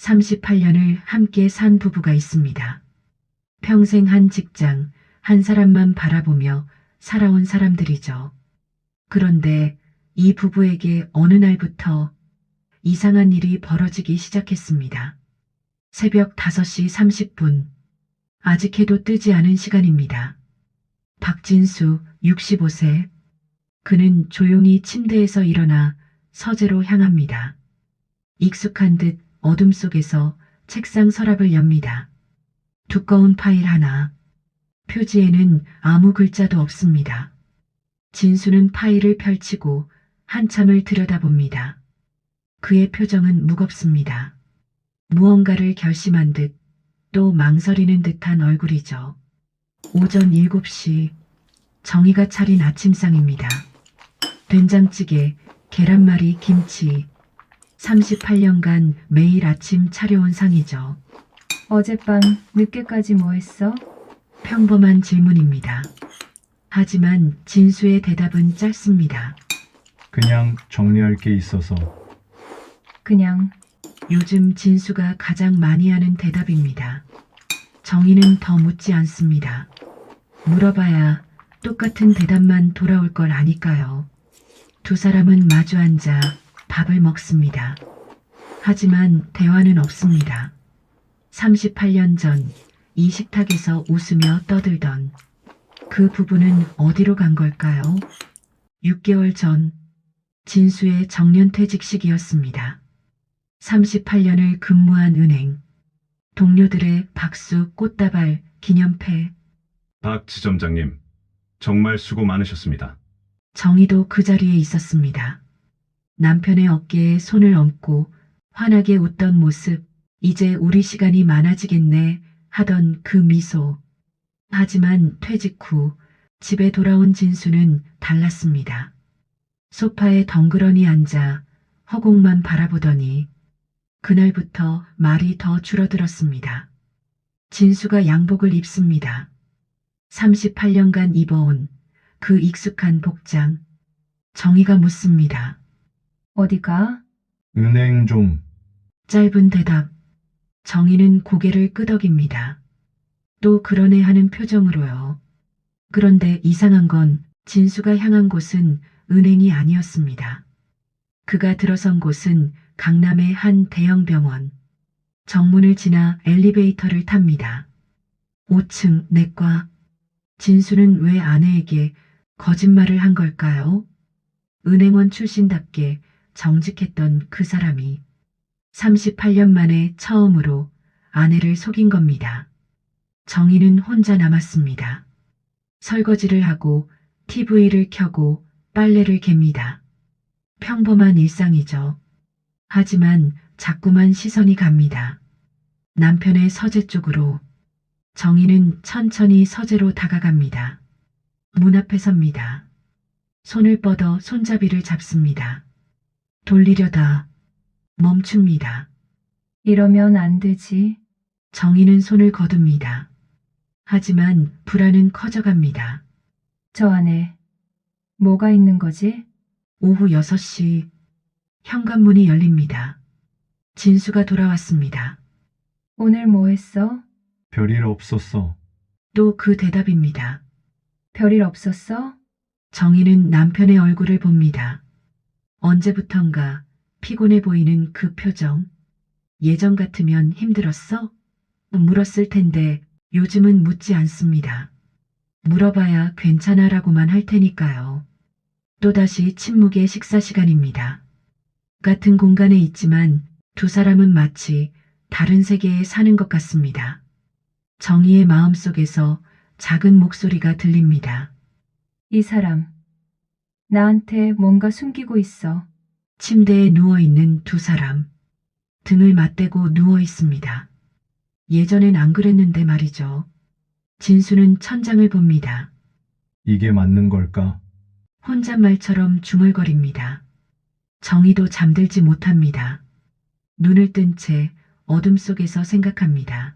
38년을 함께 산 부부가 있습니다. 평생 한 직장, 한 사람만 바라보며 살아온 사람들이죠. 그런데 이 부부에게 어느 날부터 이상한 일이 벌어지기 시작했습니다. 새벽 5시 30분. 아직 해도 뜨지 않은 시간입니다. 박진수, 65세. 그는 조용히 침대에서 일어나 서재로 향합니다. 익숙한 듯 어둠 속에서 책상 서랍을 엽니다. 두꺼운 파일 하나. 표지에는 아무 글자도 없습니다. 진수는 파일을 펼치고 한참을 들여다봅니다. 그의 표정은 무겁습니다. 무언가를 결심한 듯 또 망설이는 듯한 얼굴이죠. 오전 7시 정희가 차린 아침상입니다. 된장찌개, 계란말이, 김치. 38년간 매일 아침 차려온 상이죠. 어젯밤 늦게까지 뭐 했어? 평범한 질문입니다. 하지만 진수의 대답은 짧습니다. 그냥 정리할 게 있어서. 그냥 요즘 진수가 가장 많이 하는 대답입니다. 정희는 더 묻지 않습니다. 물어봐야 똑같은 대답만 돌아올 걸 아니까요. 두 사람은 마주 앉아 밥을 먹습니다. 하지만 대화는 없습니다. 38년 전 이 식탁에서 웃으며 떠들던 그 부부는 어디로 간 걸까요? 6개월 전 진수의 정년퇴직식이었습니다. 38년을 근무한 은행, 동료들의 박수, 꽃다발, 기념패. 박 지점장님, 정말 수고 많으셨습니다. 정희도 그 자리에 있었습니다. 남편의 어깨에 손을 얹고 환하게 웃던 모습, 이제 우리 시간이 많아지겠네 하던 그 미소. 하지만 퇴직 후 집에 돌아온 진수는 달랐습니다. 소파에 덩그러니 앉아 허공만 바라보더니 그날부터 말이 더 줄어들었습니다. 진수가 양복을 입습니다. 38년간 입어온 그 익숙한 복장. 정희가 묻습니다. 어디가? 은행 좀. 짧은 대답. 정희는 고개를 끄덕입니다. 또 그러네 하는 표정으로요. 그런데 이상한 건 진수가 향한 곳은 은행이 아니었습니다. 그가 들어선 곳은 강남의 한 대형 병원. 정문을 지나 엘리베이터를 탑니다. 5층 내과. 진수는 왜 아내에게 거짓말을 한 걸까요? 은행원 출신답게 정직했던 그 사람이 38년 만에 처음으로 아내를 속인 겁니다. 정희는 혼자 남았습니다. 설거지를 하고 TV를 켜고 빨래를 갭니다. 평범한 일상이죠. 하지만 자꾸만 시선이 갑니다. 남편의 서재 쪽으로. 정희는 천천히 서재로 다가갑니다. 문 앞에 섭니다. 손을 뻗어 손잡이를 잡습니다. 돌리려다 멈춥니다. 이러면 안 되지. 정희는 손을 거둡니다. 하지만 불안은 커져갑니다. 저 안에 뭐가 있는 거지? 오후 6시 현관문이 열립니다. 진수가 돌아왔습니다. 오늘 뭐 했어? 별일 없었어. 또 그 대답입니다. 별일 없었어? 정희는 남편의 얼굴을 봅니다. 언제부턴가 피곤해 보이는 그 표정. 예전 같으면 힘들었어? 물었을 텐데 요즘은 묻지 않습니다. 물어봐야 괜찮아라고만 할 테니까요. 또다시 침묵의 식사 시간입니다. 같은 공간에 있지만 두 사람은 마치 다른 세계에 사는 것 같습니다. 정희의 마음속에서 작은 목소리가 들립니다. 이 사람 나한테 뭔가 숨기고 있어. 침대에 누워있는 두 사람. 등을 맞대고 누워 있습니다. 예전엔 안 그랬는데 말이죠. 진수는 천장을 봅니다. 이게 맞는 걸까? 혼잣말처럼 중얼거립니다. 정희도 잠들지 못합니다. 눈을 뜬 채 어둠 속에서 생각합니다.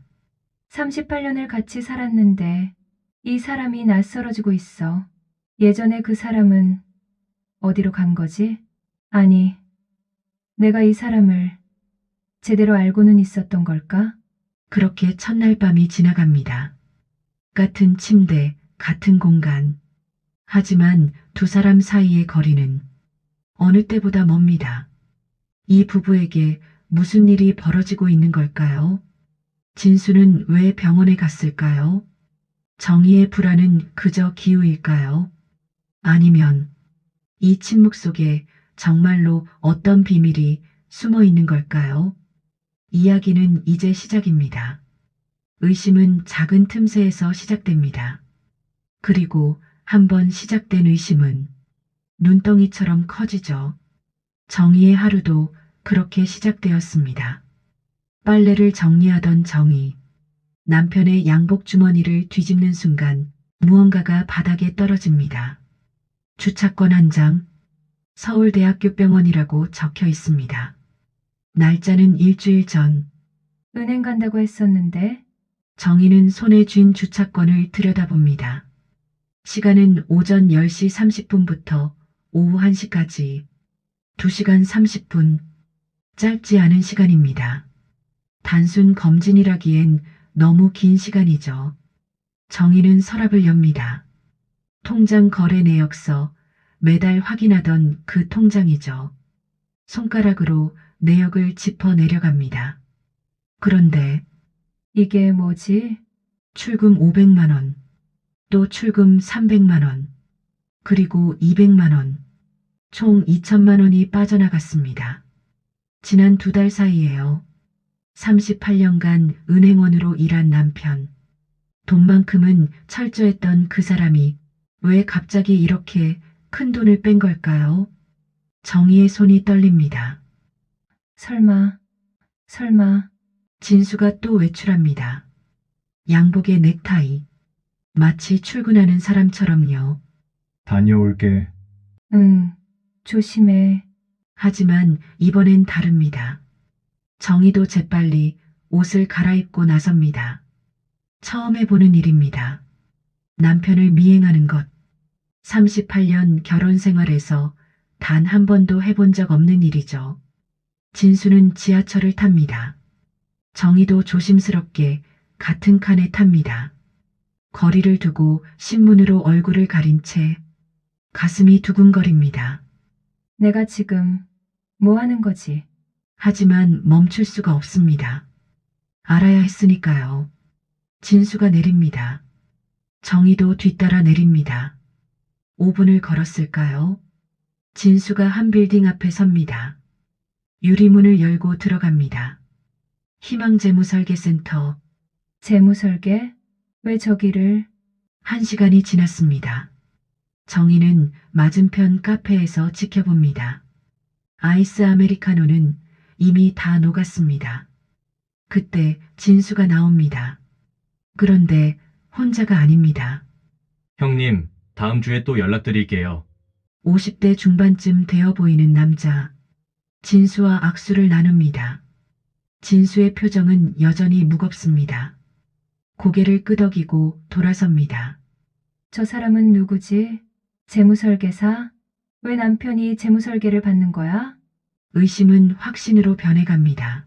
38년을 같이 살았는데 이 사람이 낯설어지고 있어. 예전에 그 사람은 어디로 간 거지? 아니, 내가 이 사람을 제대로 알고는 있었던 걸까? 그렇게 첫날 밤이 지나갑니다. 같은 침대, 같은 공간. 하지만 두 사람 사이의 거리는 어느 때보다 멉니다. 이 부부에게 무슨 일이 벌어지고 있는 걸까요? 진수는 왜 병원에 갔을까요? 정희의 불안은 그저 기우일까요? 아니면 이 침묵 속에 정말로 어떤 비밀이 숨어 있는 걸까요? 이야기는 이제 시작입니다. 의심은 작은 틈새에서 시작됩니다. 그리고 한번 시작된 의심은 눈덩이처럼 커지죠. 정희의 하루도 그렇게 시작되었습니다. 빨래를 정리하던 정희. 남편의 양복 주머니를 뒤집는 순간 무언가가 바닥에 떨어집니다. 주차권 한 장, 서울대학교 병원이라고 적혀 있습니다. 날짜는 일주일 전. 은행 간다고 했었는데 정희는 손에 쥔 주차권을 들여다봅니다. 시간은 오전 10시 30분부터 오후 1시까지 2시간 30분. 짧지 않은 시간입니다. 단순 검진이라기엔 너무 긴 시간이죠. 정희는 서랍을 엽니다. 통장 거래 내역서, 매달 확인하던 그 통장이죠. 손가락으로 내역을 짚어 내려갑니다. 그런데 이게 뭐지? 출금 500만 원, 또 출금 300만 원, 그리고 200만 원, 총 2천만 원이 빠져나갔습니다. 지난 2달 사이에요. 38년간 은행원으로 일한 남편. 돈만큼은 철저했던 그 사람이 왜 갑자기 이렇게 큰 돈을 뺀 걸까요? 정희의 손이 떨립니다. 설마. 진수가 또 외출합니다. 양복에 넥타이. 마치 출근하는 사람처럼요. 다녀올게. 응, 조심해. 하지만 이번엔 다릅니다. 정희도 재빨리 옷을 갈아입고 나섭니다. 처음 해보는 일입니다. 남편을 미행하는 것. 38년 결혼 생활에서 단 한 번도 해본 적 없는 일이죠. 진수는 지하철을 탑니다. 정희도 조심스럽게 같은 칸에 탑니다. 거리를 두고 신문으로 얼굴을 가린 채 가슴이 두근거립니다. 내가 지금 뭐 하는 거지? 하지만 멈출 수가 없습니다. 알아야 했으니까요. 진수가 내립니다. 정희도 뒤따라 내립니다. 5분을 걸었을까요? 진수가 한 빌딩 앞에 섭니다. 유리문을 열고 들어갑니다. 희망재무설계센터. 재무설계? 왜 저기를? 1시간이 지났습니다. 정희는 맞은편 카페에서 지켜봅니다. 아이스 아메리카노는 이미 다 녹았습니다. 그때 진수가 나옵니다. 그런데 혼자가 아닙니다. 형님, 다음 주에 또 연락드릴게요. 50대 중반쯤 되어 보이는 남자. 진수와 악수를 나눕니다. 진수의 표정은 여전히 무겁습니다. 고개를 끄덕이고 돌아섭니다. 저 사람은 누구지? 재무설계사? 왜 남편이 재무설계를 받는 거야? 의심은 확신으로 변해갑니다.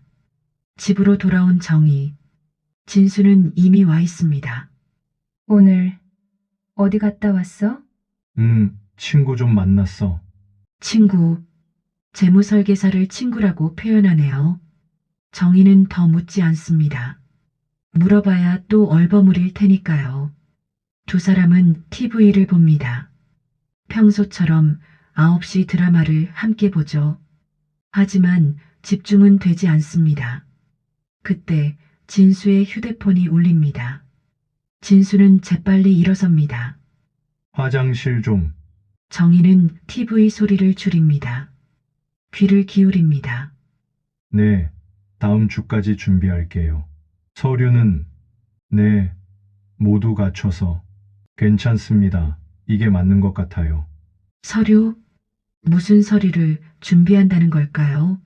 집으로 돌아온 정희. 진수는 이미 와 있습니다. 오늘 어디 갔다 왔어? 친구 좀 만났어. 친구. 재무설계사를 친구라고 표현하네요. 정희는 더 묻지 않습니다. 물어봐야 또 얼버무릴 테니까요. 두 사람은 TV를 봅니다. 평소처럼 9시 드라마를 함께 보죠. 하지만 집중은 되지 않습니다. 그때 진수의 휴대폰이 울립니다. 진수는 재빨리 일어섭니다. 화장실 좀. 정희는 TV 소리를 줄입니다. 귀를 기울입니다. 네, 다음 주까지 준비할게요. 서류는? 네, 모두 갖춰서. 괜찮습니다. 이게 맞는 것 같아요. 서류? 무슨 서류를 준비한다는 걸까요?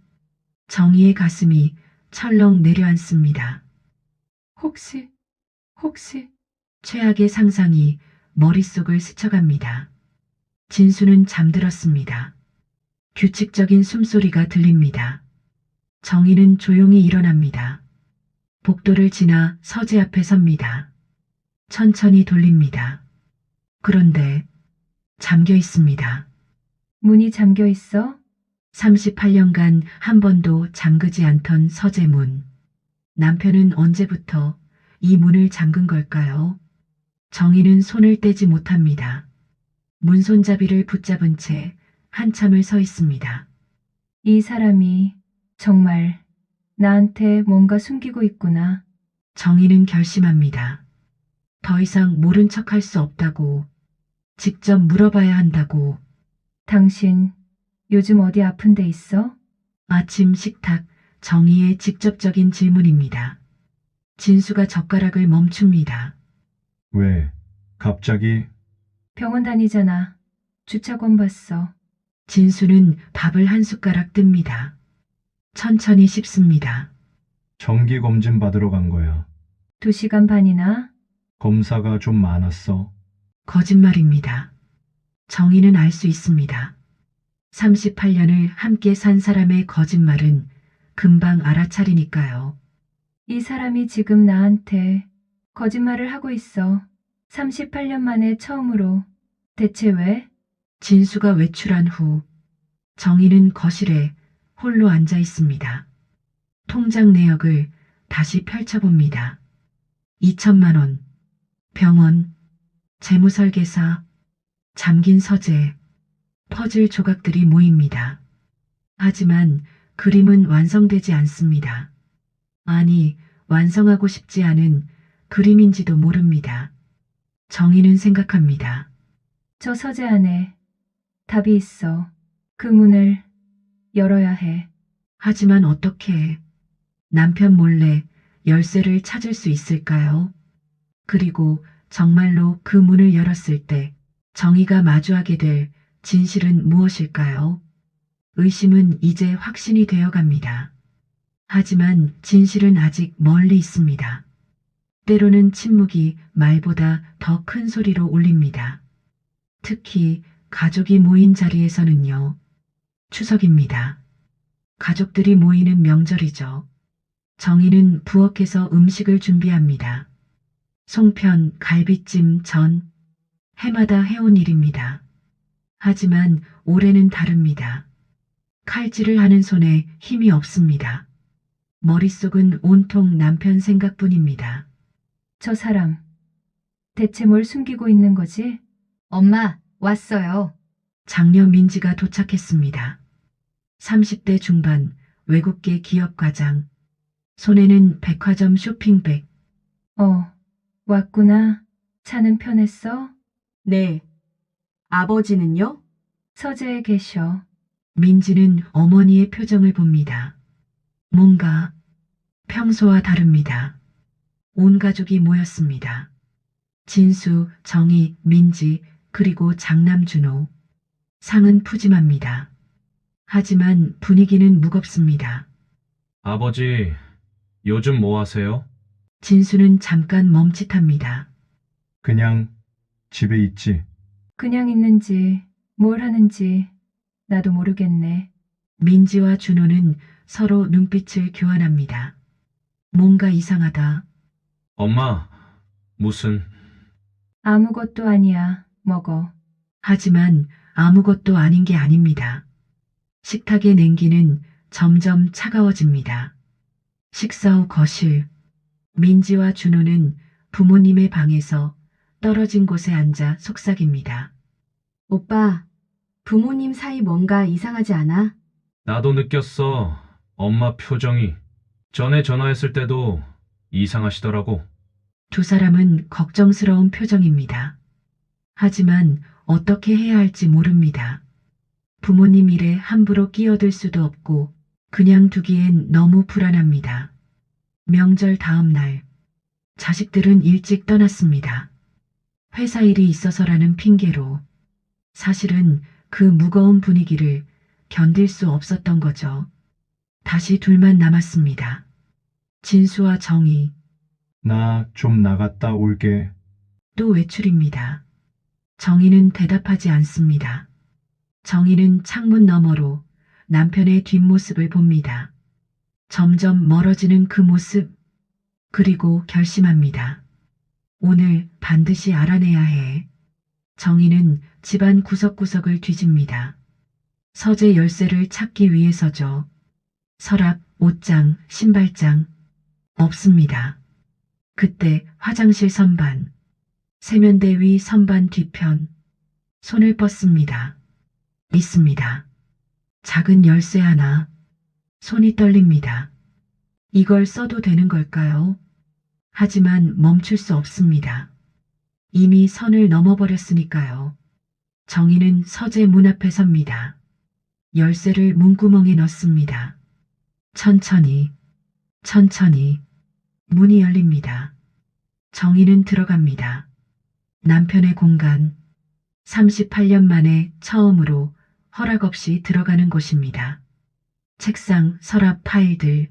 정희의 가슴이 철렁 내려앉습니다. 혹시 최악의 상상이 머릿속을 스쳐갑니다. 진수는 잠들었습니다. 규칙적인 숨소리가 들립니다. 정희는 조용히 일어납니다. 복도를 지나 서재 앞에 섭니다. 천천히 돌립니다. 그런데 잠겨 있습니다. 문이 잠겨 있어? 38년간 한 번도 잠그지 않던 서재 문. 남편은 언제부터 이 문을 잠근 걸까요? 정희는 손을 떼지 못합니다. 문 손잡이를 붙잡은 채 한참을 서 있습니다. 이 사람이 정말 나한테 뭔가 숨기고 있구나. 정희는 결심합니다. 더 이상 모른 척할 수 없다고, 직접 물어봐야 한다고. 당신 요즘 어디 아픈 데 있어? 아침 식탁, 정희의 직접적인 질문입니다. 진수가 젓가락을 멈춥니다. 왜? 갑자기? 병원 다니잖아. 주차권 봤어. 진수는 밥을 한 숟가락 뜹니다. 천천히 씹습니다. 정기검진 받으러 간 거야. 2시간 반이나? 검사가 좀 많았어. 거짓말입니다. 정희는 알 수 있습니다. 38년을 함께 산 사람의 거짓말은 금방 알아차리니까요. 이 사람이 지금 나한테 거짓말을 하고 있어. 38년 만에 처음으로. 대체 왜? 진수가 외출한 후 정희는 거실에 홀로 앉아 있습니다. 통장 내역을 다시 펼쳐봅니다. 2천만 원, 병원, 재무설계사, 잠긴 서재, 퍼즐 조각들이 모입니다. 하지만 그림은 완성되지 않습니다. 아니, 완성하고 싶지 않은 그림인지도 모릅니다. 정희는 생각합니다. 저 서재 안에 답이 있어. 그 문을 열어야 해. 하지만 어떻게 남편 몰래 열쇠를 찾을 수 있을까요? 그리고 정말로 그 문을 열었을 때 정희가 마주하게 될 진실은 무엇일까요? 의심은 이제 확신이 되어 갑니다. 하지만 진실은 아직 멀리 있습니다. 때로는 침묵이 말보다 더 큰 소리로 울립니다. 특히 가족이 모인 자리에서는요. 추석입니다. 가족들이 모이는 명절이죠. 정희는 부엌에서 음식을 준비합니다. 송편, 갈비찜, 전, 해마다 해온 일입니다. 하지만 올해는 다릅니다. 칼질을 하는 손에 힘이 없습니다. 머릿속은 온통 남편 생각뿐입니다. 저 사람 대체 뭘 숨기고 있는 거지? 엄마, 왔어요. 장녀 민지가 도착했습니다. 30대 중반, 외국계 기업 과장. 손에는 백화점 쇼핑백. 왔구나. 차는 편했어? 네. 아버지는요? 서재에 계셔. 민지는 어머니의 표정을 봅니다. 뭔가 평소와 다릅니다. 온 가족이 모였습니다. 진수, 정희, 민지, 그리고 장남 준호. 상은 푸짐합니다. 하지만 분위기는 무겁습니다. 아버지, 요즘 뭐 하세요? 진수는 잠깐 멈칫합니다. 그냥 집에 있지. 그냥 있는지 뭘 하는지 나도 모르겠네. 민지와 준호는 서로 눈빛을 교환합니다. 뭔가 이상하다. 엄마, 무슨... 아무것도 아니야. 먹어. 하지만 아무것도 아닌 게 아닙니다. 식탁의 냉기는 점점 차가워집니다. 식사 후 거실. 민지와 준호는 부모님의 방에서 떨어진 곳에 앉아 속삭입니다. 오빠, 부모님 사이 뭔가 이상하지 않아? 나도 느꼈어. 엄마 표정이. 전에 전화했을 때도 이상하시더라고. 두 사람은 걱정스러운 표정입니다. 하지만 어떻게 해야 할지 모릅니다. 부모님 일에 함부로 끼어들 수도 없고 그냥 두기엔 너무 불안합니다. 명절 다음 날, 자식들은 일찍 떠났습니다. 회사 일이 있어서라는 핑계로. 사실은 그 무거운 분위기를 견딜 수 없었던 거죠. 다시 둘만 남았습니다. 진수와 정희. 나 좀 나갔다 올게. 또 외출입니다. 정희는 대답하지 않습니다. 정희는 창문 너머로 남편의 뒷모습을 봅니다. 점점 멀어지는 그 모습, 그리고 결심합니다. 오늘 반드시 알아내야 해. 정희는 집안 구석구석을 뒤집니다. 서재 열쇠를 찾기 위해서죠. 서랍, 옷장, 신발장, 없습니다. 그때 화장실 선반, 세면대 위 선반 뒤편, 손을 뻗습니다. 있습니다. 작은 열쇠 하나, 손이 떨립니다. 이걸 써도 되는 걸까요? 하지만 멈출 수 없습니다. 이미 선을 넘어버렸으니까요. 정희는 서재 문 앞에 섭니다. 열쇠를 문구멍에 넣습니다. 천천히, 천천히 문이 열립니다. 정희는 들어갑니다. 남편의 공간, 38년 만에 처음으로 허락 없이 들어가는 곳입니다. 책상, 서랍, 파일들.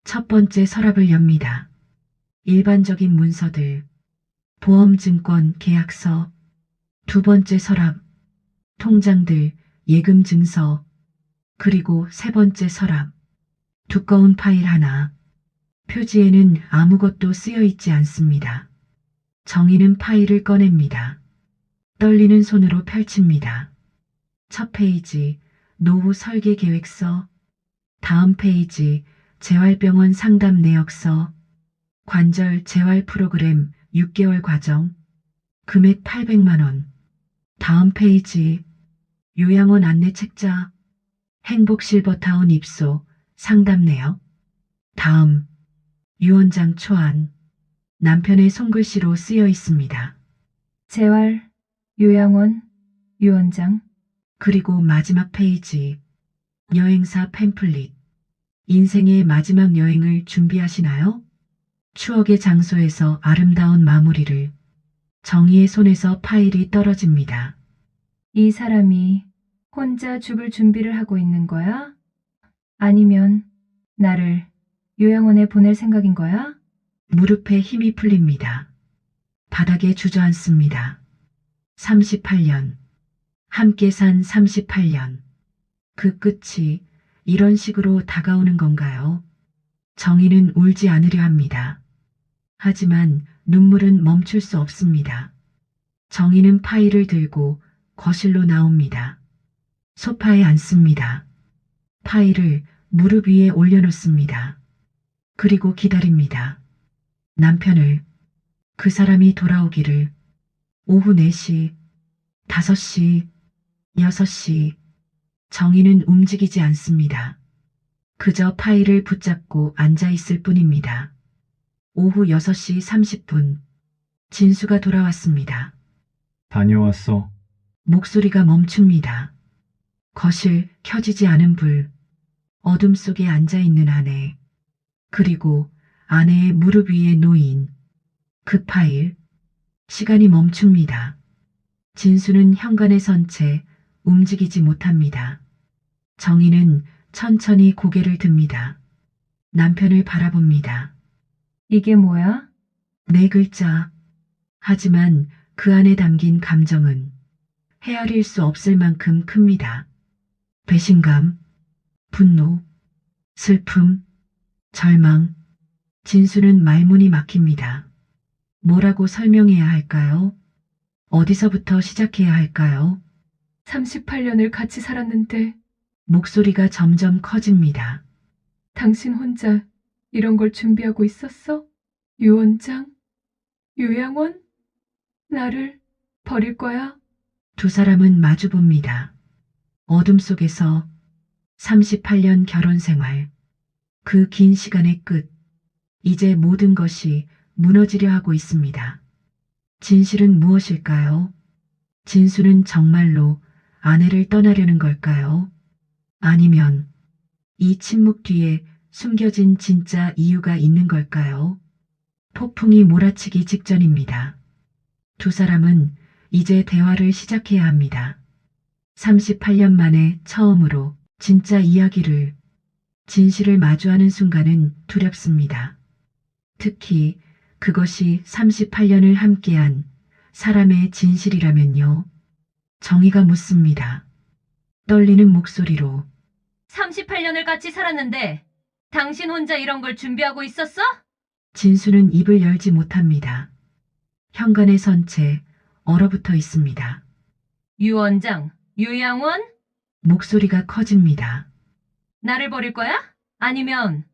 첫 번째 서랍을 엽니다. 일반적인 문서들, 보험증권, 계약서. 두 번째 서랍, 통장들, 예금증서. 그리고 세 번째 서랍, 두꺼운 파일 하나. 표지에는 아무것도 쓰여 있지 않습니다. 정희는 파일을 꺼냅니다. 떨리는 손으로 펼칩니다. 첫 페이지, 노후 설계 계획서. 다음 페이지, 재활병원 상담 내역서. 관절 재활 프로그램 6개월 과정. 금액 800만 원. 다음 페이지, 요양원 안내 책자. 행복 실버타운 입소 상담 내역. 다음, 유언장 초안. 남편의 손글씨로 쓰여 있습니다. 재활, 요양원, 유언장. 그리고 마지막 페이지, 여행사 팸플릿. 인생의 마지막 여행을 준비하시나요? 추억의 장소에서 아름다운 마무리를. 정희의 손에서 파일이 떨어집니다. 이 사람이 혼자 죽을 준비를 하고 있는 거야? 아니면 나를 요양원에 보낼 생각인 거야? 무릎에 힘이 풀립니다. 바닥에 주저앉습니다. 38년. 함께 산 38년. 그 끝이 이런 식으로 다가오는 건가요? 정희는 울지 않으려 합니다. 하지만 눈물은 멈출 수 없습니다. 정희는 파일을 들고 거실로 나옵니다. 소파에 앉습니다. 파일을 무릎 위에 올려놓습니다. 그리고 기다립니다. 남편을, 그 사람이 돌아오기를. 오후 4시, 5시, 6시. 정희는 움직이지 않습니다. 그저 파일을 붙잡고 앉아 있을 뿐입니다. 오후 6시 30분. 진수가 돌아왔습니다. 다녀왔어. 목소리가 멈춥니다. 거실, 켜지지 않은 불. 어둠 속에 앉아 있는 아내. 그리고 아내의 무릎 위에 놓인 그 파일. 시간이 멈춥니다. 진수는 현관에 선 채 움직이지 못합니다. 정희는 천천히 고개를 듭니다. 남편을 바라봅니다. 이게 뭐야? 4글자. 하지만 그 안에 담긴 감정은 헤아릴 수 없을 만큼 큽니다. 배신감, 분노, 슬픔, 절망. 진수는 말문이 막힙니다. 뭐라고 설명해야 할까요? 어디서부터 시작해야 할까요? 38년을 같이 살았는데 목소리가 점점 커집니다. 당신 혼자 이런 걸 준비하고 있었어? 유언장? 요양원? 나를 버릴 거야? 두 사람은 마주봅니다. 어둠 속에서 38년 결혼 생활. 그 긴 시간의 끝. 이제 모든 것이 무너지려 하고 있습니다. 진실은 무엇일까요? 진수는 정말로 아내를 떠나려는 걸까요? 아니면 이 침묵 뒤에 숨겨진 진짜 이유가 있는 걸까요? 폭풍이 몰아치기 직전입니다. 두 사람은 이제 대화를 시작해야 합니다. 38년 만에 처음으로 진짜 이야기를, 진실을 마주하는 순간은 두렵습니다. 특히 그것이 38년을 함께한 사람의 진실이라면요. 정희가 묻습니다. 떨리는 목소리로. 38년을 같이 살았는데 당신 혼자 이런 걸 준비하고 있었어? 진수는 입을 열지 못합니다. 현관에 선 채 얼어붙어 있습니다. 유 원장, 유양원? 목소리가 커집니다. 나를 버릴 거야? 아니면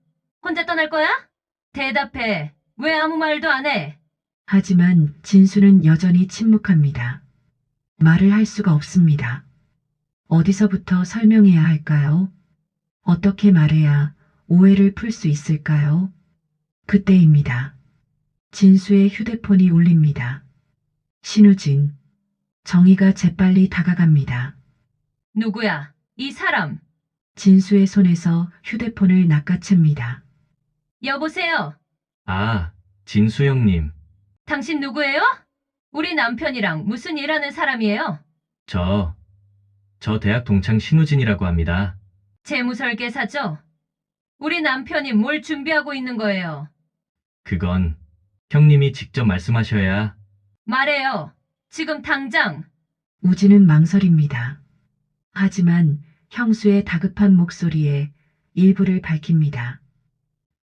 혼자 떠날 거야? 대답해. 왜 아무 말도 안 해? 하지만 진수는 여전히 침묵합니다. 말을 할 수가 없습니다. 어디서부터 설명해야 할까요? 어떻게 말해야 오해를 풀 수 있을까요? 그때입니다. 진수의 휴대폰이 울립니다. 신우진. 정희가 재빨리 다가갑니다. 누구야? 이 사람. 진수의 손에서 휴대폰을 낚아챕니다. 여보세요? 아, 진수 형님. 당신 누구예요? 우리 남편이랑 무슨 일하는 사람이에요? 저 대학 동창 신우진이라고 합니다. 재무설계사죠? 우리 남편이 뭘 준비하고 있는 거예요? 그건 형님이 직접 말씀하셔야. 말해요. 지금 당장. 우진은 망설입니다. 하지만 형수의 다급한 목소리에 일부를 밝힙니다.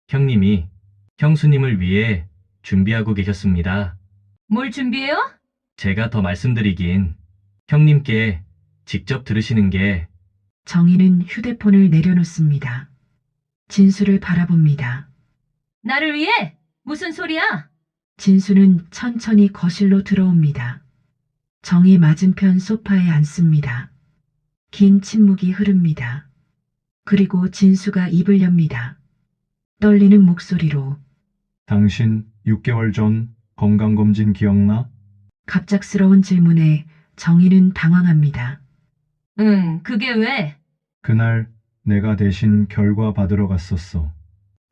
형님이 형수님을 위해 준비하고 계셨습니다. 뭘 준비해요? 제가 더 말씀드리긴 형님께 직접 들으시는 게. 정희는 휴대폰을 내려놓습니다. 진수를 바라봅니다. 나를 위해? 무슨 소리야? 진수는 천천히 거실로 들어옵니다. 정희 맞은편 소파에 앉습니다. 긴 침묵이 흐릅니다. 그리고 진수가 입을 엽니다. 떨리는 목소리로 당신 6개월 전 건강검진 기억나? 갑작스러운 질문에 정희는 당황합니다. 응, 그게 왜? 그날 내가 대신 결과 받으러 갔었어.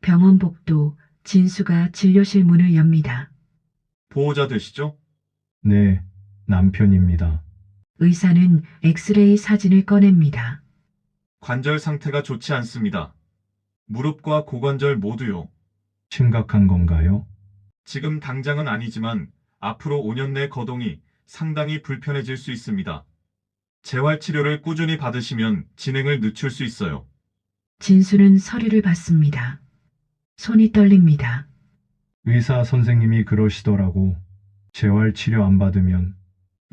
병원 복도 진수가 진료실 문을 엽니다. 보호자 되시죠? 네, 남편입니다. 의사는 엑스레이 사진을 꺼냅니다. 관절 상태가 좋지 않습니다. 무릎과 고관절 모두요. 심각한 건가요? 지금 당장은 아니지만 앞으로 5년 내 거동이 상당히 불편해질 수 있습니다. 재활치료를 꾸준히 받으시면 진행을 늦출 수 있어요. 진수는 서류를 받습니다. 손이 떨립니다. 의사 선생님이 그러시더라고. 재활치료 안 받으면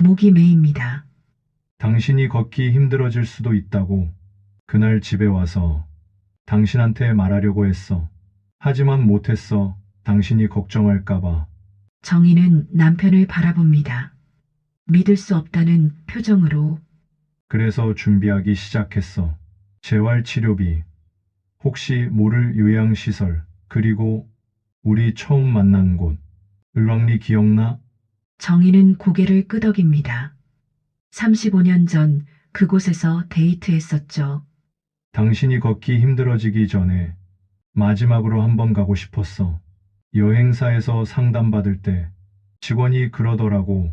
목이 메입니다. 당신이 걷기 힘들어질 수도 있다고. 그날 집에 와서 당신한테 말하려고 했어. 하지만 못했어. 당신이 걱정할까봐. 정희는 남편을 바라봅니다. 믿을 수 없다는 표정으로 그래서 준비하기 시작했어. 재활치료비, 혹시 모를 요양시설, 그리고 우리 처음 만난 곳, 을왕리 기억나? 정희는 고개를 끄덕입니다. 35년 전 그곳에서 데이트했었죠. 당신이 걷기 힘들어지기 전에 마지막으로 한번 가고 싶었어. 여행사에서 상담받을 때 직원이 그러더라고.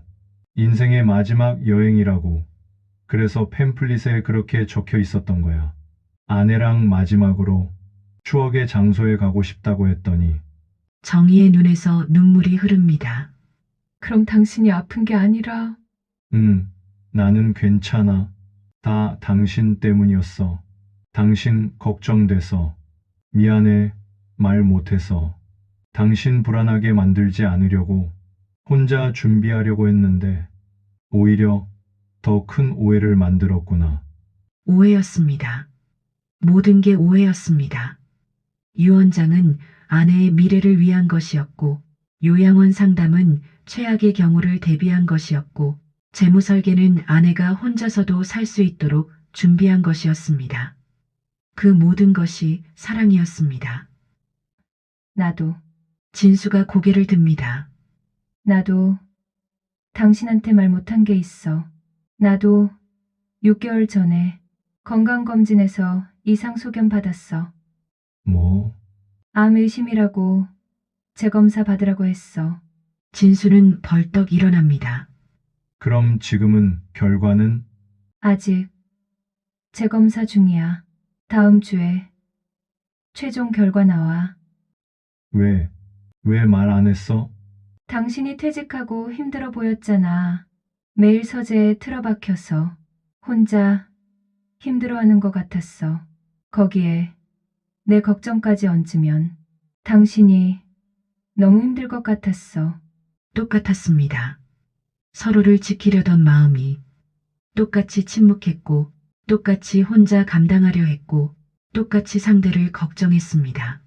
인생의 마지막 여행이라고. 그래서 팸플릿에 그렇게 적혀 있었던 거야. 아내랑 마지막으로 추억의 장소에 가고 싶다고 했더니 정희의 눈에서 눈물이 흐릅니다. 그럼 당신이 아픈 게 아니라 나는 괜찮아. 다 당신 때문이었어. 당신 걱정돼서. 미안해. 말 못해서. 당신 불안하게 만들지 않으려고 혼자 준비하려고 했는데 오히려 더 큰 오해를 만들었구나. 오해였습니다. 모든 게 오해였습니다. 유 원장은 아내의 미래를 위한 것이었고, 요양원 상담은 최악의 경우를 대비한 것이었고, 재무 설계는 아내가 혼자서도 살 수 있도록 준비한 것이었습니다. 그 모든 것이 사랑이었습니다. 나도 진수가 고개를 듭니다. 나도 당신한테 말 못한 게 있어. 나도 6개월 전에 건강검진에서 이상 소견 받았어. 뭐? 암 의심이라고 재검사 받으라고 했어. 진수는 벌떡 일어납니다. 그럼 지금은 결과는? 아직 재검사 중이야. 다음 주에 최종 결과 나와. 왜 말 안 했어? 당신이 퇴직하고 힘들어 보였잖아. 매일 서재에 틀어박혀서 혼자 힘들어하는 것 같았어. 거기에 내 걱정까지 얹으면 당신이 너무 힘들 것 같았어. 똑같았습니다. 서로를 지키려던 마음이 똑같이 침묵했고, 똑같이 혼자 감당하려 했고, 똑같이 상대를 걱정했습니다.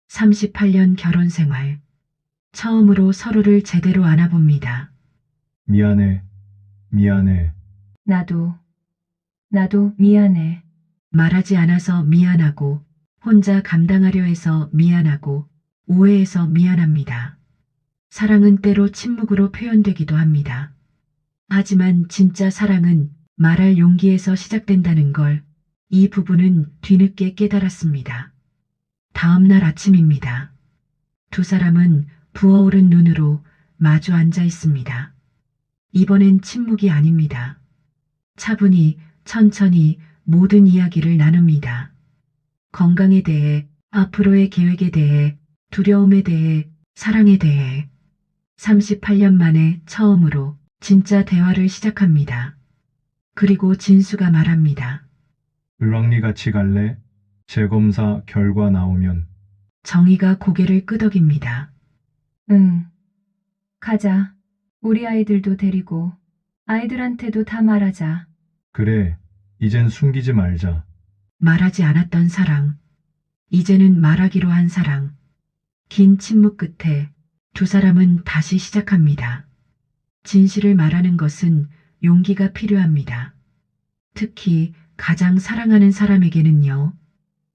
38년 결혼 생활. 처음으로 서로를 제대로 안아봅니다. 미안해. 미안해. 나도 미안해. 말하지 않아서 미안하고, 혼자 감당하려 해서 미안하고, 오해해서 미안합니다. 사랑은 때로 침묵으로 표현되기도 합니다. 하지만 진짜 사랑은 말할 용기에서 시작된다는 걸 이 부부는 뒤늦게 깨달았습니다. 다음 날 아침입니다. 두 사람은 부어오른 눈으로 마주 앉아 있습니다. 이번엔 침묵이 아닙니다. 차분히 천천히 모든 이야기를 나눕니다. 건강에 대해, 앞으로의 계획에 대해, 두려움에 대해, 사랑에 대해. 38년 만에 처음으로 진짜 대화를 시작합니다. 그리고 진수가 말합니다. 을왕리 같이 갈래? 재검사 결과 나오면. 정희가 고개를 끄덕입니다. 응. 가자. 우리 아이들도 데리고 아이들한테도 다 말하자. 그래. 이젠 숨기지 말자. 말하지 않았던 사랑. 이제는 말하기로 한 사랑. 긴 침묵 끝에 두 사람은 다시 시작합니다. 진실을 말하는 것은 용기가 필요합니다. 특히 가장 사랑하는 사람에게는요.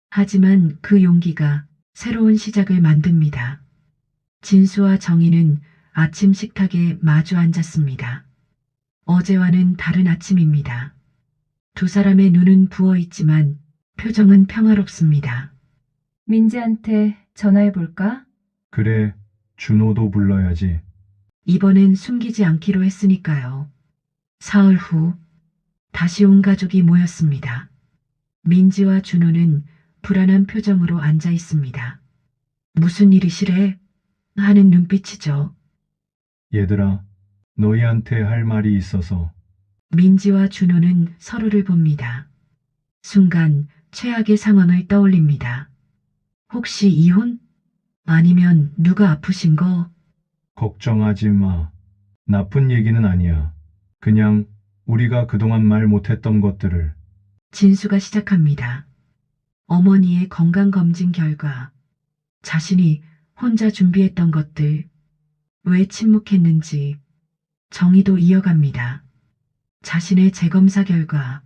하지만 그 용기가 새로운 시작을 만듭니다. 진수와 정희는 아침 식탁에 마주 앉았습니다. 어제와는 다른 아침입니다. 두 사람의 눈은 부어 있지만 표정은 평화롭습니다. 민지한테 전화해볼까? 그래. 준호도 불러야지. 이번엔 숨기지 않기로 했으니까요. 사흘 후 다시 온 가족이 모였습니다. 민지와 준호는 불안한 표정으로 앉아 있습니다. 무슨 일이시래? 하는 눈빛이죠. 얘들아, 너희한테 할 말이 있어서. 민지와 준호는 서로를 봅니다. 순간 최악의 상황을 떠올립니다. 혹시 이혼? 아니면 누가 아프신 거? 걱정하지 마. 나쁜 얘기는 아니야. 그냥 우리가 그동안 말 못했던 것들을. 진수가 시작합니다. 어머니의 건강검진 결과, 자신이 혼자 준비했던 것들, 왜 침묵했는지. 정희도 이어갑니다. 자신의 재검사 결과,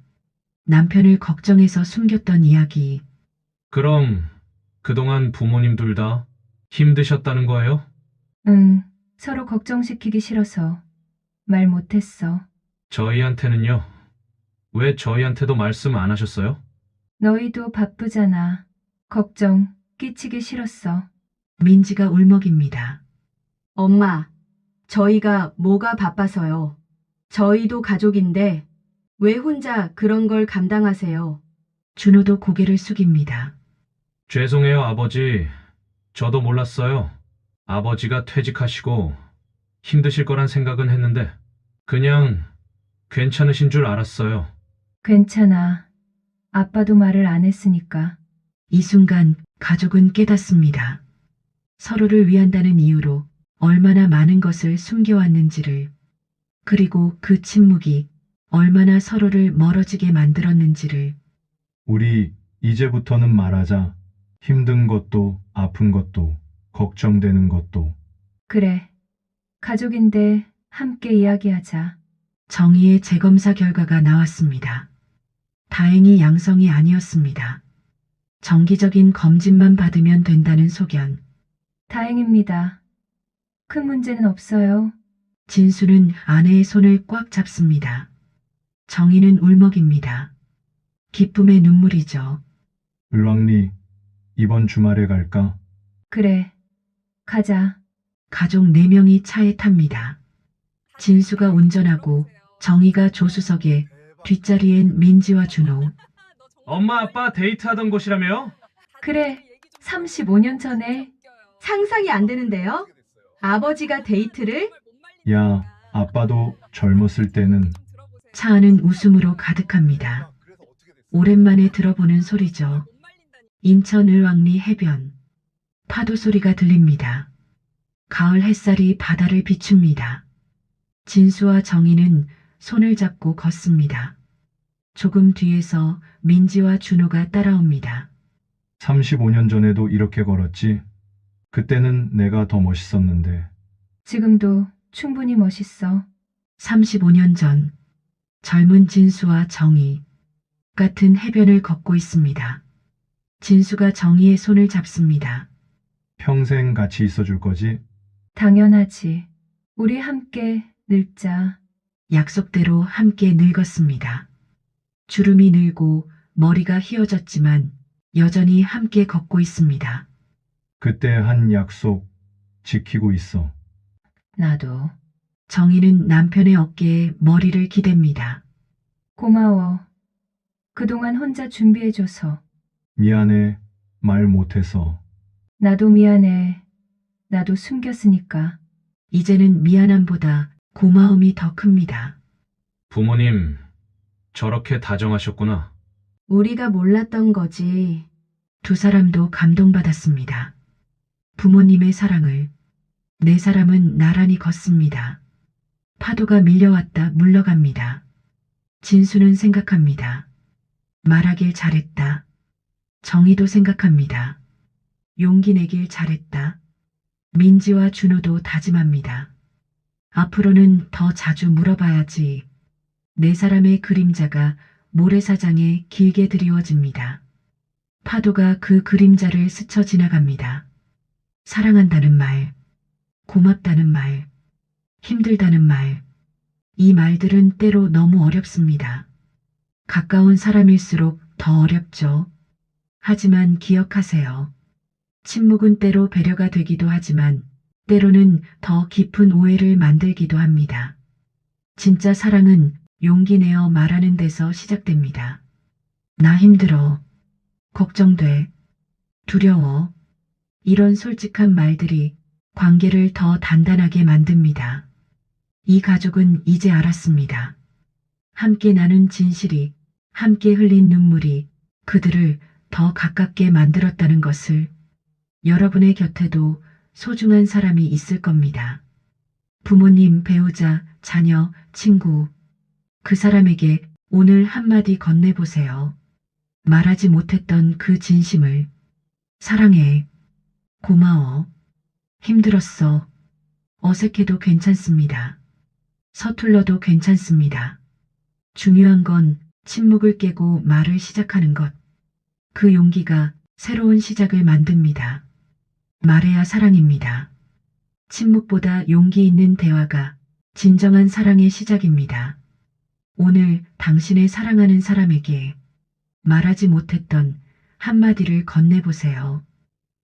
남편을 걱정해서 숨겼던 이야기. 그럼 그동안 부모님 둘 다 힘드셨다는 거예요? 응. 서로 걱정시키기 싫어서 말 못했어. 저희한테는요? 왜 저희한테도 말씀 안 하셨어요? 너희도 바쁘잖아. 걱정 끼치기 싫었어. 민지가 울먹입니다. 엄마, 저희가 뭐가 바빠서요. 저희도 가족인데 왜 혼자 그런 걸 감당하세요? 준호도 고개를 숙입니다. 죄송해요, 아버지. 저도 몰랐어요. 아버지가 퇴직하시고 힘드실 거란 생각은 했는데 그냥 괜찮으신 줄 알았어요. 괜찮아. 아빠도 말을 안 했으니까. 이 순간 가족은 깨닫습니다. 서로를 위한다는 이유로 얼마나 많은 것을 숨겨왔는지를, 그리고 그 침묵이 얼마나 서로를 멀어지게 만들었는지를. 우리 이제부터는 말하자. 힘든 것도 아픈 것도 걱정되는 것도. 그래. 가족인데 함께 이야기하자. 정희의 재검사 결과가 나왔습니다. 다행히 양성이 아니었습니다. 정기적인 검진만 받으면 된다는 소견. 다행입니다. 큰 문제는 없어요. 진수는 아내의 손을 꽉 잡습니다. 정희는 울먹입니다. 기쁨의 눈물이죠. 을왕리, 이번 주말에 갈까? 그래. 가자. 가족 4명이 차에 탑니다. 진수가 운전하고 정희가 조수석에, 뒷자리엔 민지와 준호. 엄마 아빠 데이트하던 곳이라며요? 그래. 35년 전에. 상상이 안 되는데요? 아버지가 데이트를? 야, 아빠도 젊었을 때는. 차 안은 웃음으로 가득합니다. 오랜만에 들어보는 소리죠. 인천 을왕리 해변. 파도 소리가 들립니다. 가을 햇살이 바다를 비춥니다. 진수와 정희는 손을 잡고 걷습니다. 조금 뒤에서 민지와 준호가 따라옵니다. 35년 전에도 이렇게 걸었지. 그때는 내가 더 멋있었는데. 지금도 충분히 멋있어. 35년 전 젊은 진수와 정희 같은 해변을 걷고 있습니다. 진수가 정희의 손을 잡습니다. 평생 같이 있어줄 거지? 당연하지. 우리 함께 늙자. 약속대로 함께 늙었습니다. 주름이 늘고 머리가 휘어졌지만 여전히 함께 걷고 있습니다. 그때 한 약속 지키고 있어. 나도. 정희는 남편의 어깨에 머리를 기댑니다. 고마워. 그동안 혼자 준비해줘서. 미안해. 말 못해서. 나도 미안해. 나도 숨겼으니까. 이제는 미안함보다 고마움이 더 큽니다. 부모님, 저렇게 다정하셨구나. 우리가 몰랐던 거지. 두 사람도 감동받았습니다. 부모님의 사랑을 네 사람은 나란히 걷습니다. 파도가 밀려왔다 물러갑니다. 진수는 생각합니다. 말하길 잘했다. 정희도 생각합니다. 용기 내길 잘했다. 민지와 준호도 다짐합니다. 앞으로는 더 자주 물어봐야지. 네 사람의 그림자가 모래사장에 길게 드리워집니다. 파도가 그 그림자를 스쳐 지나갑니다. 사랑한다는 말, 고맙다는 말, 힘들다는 말. 이 말들은 때로 너무 어렵습니다. 가까운 사람일수록 더 어렵죠. 하지만 기억하세요. 침묵은 때로 배려가 되기도 하지만 때로는 더 깊은 오해를 만들기도 합니다. 진짜 사랑은 용기 내어 말하는 데서 시작됩니다. 나 힘들어. 걱정돼. 두려워. 이런 솔직한 말들이 관계를 더 단단하게 만듭니다. 이 가족은 이제 알았습니다. 함께 나눈 진실이, 함께 흘린 눈물이 그들을 더 가깝게 만들었다는 것을. 여러분의 곁에도 소중한 사람이 있을 겁니다. 부모님, 배우자, 자녀, 친구. 그 사람에게 오늘 한마디 건네보세요. 말하지 못했던 그 진심을. 사랑해. 고마워. 힘들었어. 어색해도 괜찮습니다. 서툴러도 괜찮습니다. 중요한 건 침묵을 깨고 말을 시작하는 것. 그 용기가 새로운 시작을 만듭니다. 말해야 사랑입니다. 침묵보다 용기 있는 대화가 진정한 사랑의 시작입니다. 오늘 당신의 사랑하는 사람에게 말하지 못했던 한마디를 건네보세요.